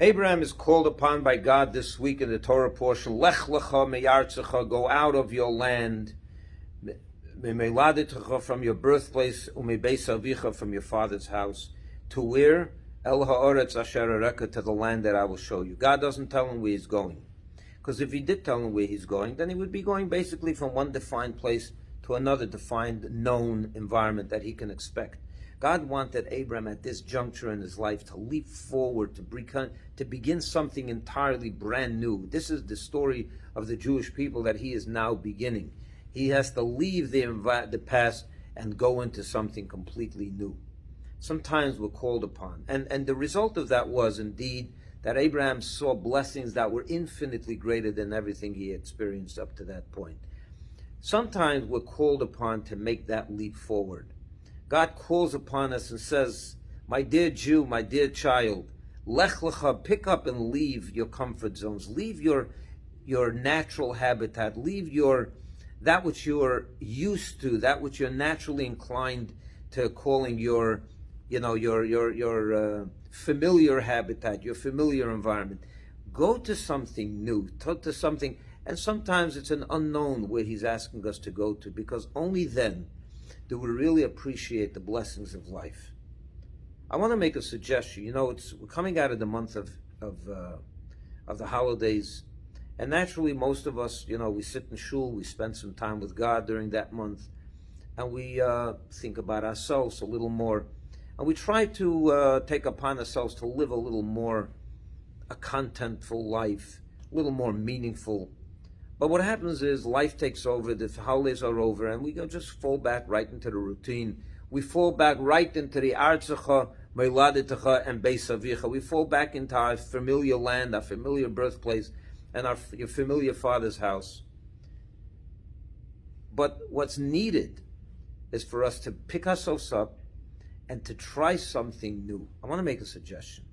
Abraham is called upon by God this week in the Torah portion, Lech lecha meyartzecha, go out of your land, from your birthplace, umebeis avicha, from your father's house, to where? El ha'oretz asher areka, to the land that I will show you. God doesn't tell him where he's going. Because if he did tell him where he's going, then he would be going basically from one defined place to another defined, known environment that he can expect. God wanted Abraham at this juncture in his life to leap forward, to begin something entirely brand new. This is the story of the Jewish people that he is now beginning. He has to leave the past and go into something completely new. Sometimes we're called upon. And the result of that was indeed that Abraham saw blessings that were infinitely greater than everything he experienced up to that point. Sometimes we're called upon to make that leap forward. God calls upon us and says, my dear Jew, my dear child, lech lecha, pick up and leave your comfort zones, leave your natural habitat, leave that which you're used to, that which you're naturally inclined to calling your familiar habitat, your familiar environment. Go to something new, to something, and sometimes it's an unknown where he's asking us to go to, because only then do we really appreciate the blessings of life. I want to make a suggestion. We're coming out of the month of the holidays, and naturally most of us, we sit in shul, we spend some time with God during that month, and we think about ourselves a little more, and we try to take upon ourselves to live a little more a contentful life, a little more meaningful. But what happens is life takes over, the holidays are over, and we just fall back right into the routine. We fall back right into the Artzecha, Meiladitecha, and Beis Avicha. We fall back into our familiar land, our familiar birthplace, and your familiar father's house. But what's needed is for us to pick ourselves up and to try something new. I want to make a suggestion.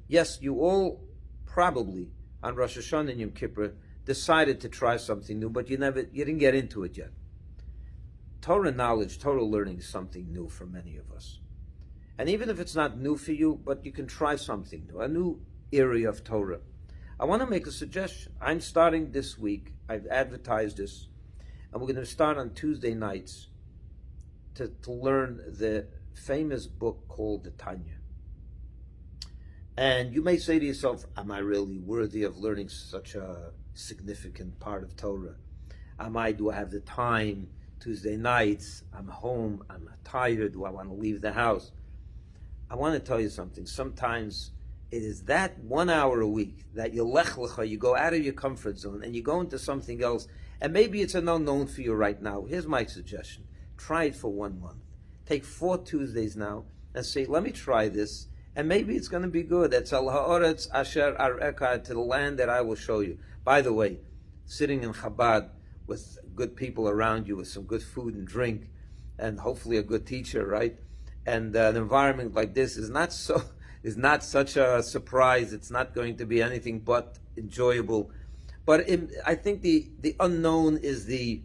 Yes, you all probably, on Rosh Hashanah and Yom Kippur, decided to try something new, but you didn't get into it yet. Torah knowledge, Torah learning is something new for many of us. And even if it's not new for you, but you can try something new, a new area of Torah. I want to make a suggestion. I'm starting this week, I've advertised this, and we're going to start on Tuesday nights to learn the famous book called the Tanya. And you may say to yourself, am I really worthy of learning such a significant part of Torah? Do I have the time? Tuesday nights, I'm home, I'm tired, do I want to leave the house? I want to tell you something. Sometimes it is that 1 hour a week that you lech lecha, you go out of your comfort zone and you go into something else, and maybe it's an unknown for you right now. Here's my suggestion. Try it for 1 month. Take 4 Tuesdays now and say, let me try this, and maybe it's going to be good. It's al ha'oretz asher areka, to the land that I will show you. By the way, sitting in Chabad with good people around you, with some good food and drink, and hopefully a good teacher, right? And an environment like this is not such a surprise. It's not going to be anything but enjoyable. But I think the unknown is the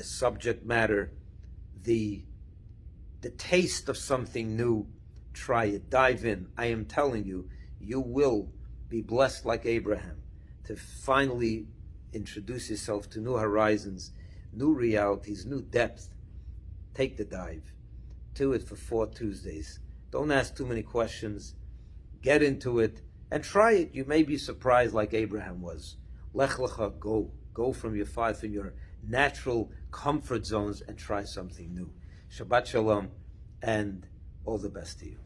subject matter, the taste of something new. Try it, dive in. I am telling you, you will be blessed like Abraham to finally introduce yourself to new horizons, new realities, new depth. Take the dive. Do it for 4 Tuesdays. Don't ask too many questions. Get into it and try it. You may be surprised like Abraham was. Lech lecha, go from your natural comfort zones and try something new. Shabbat shalom, and all the best to you.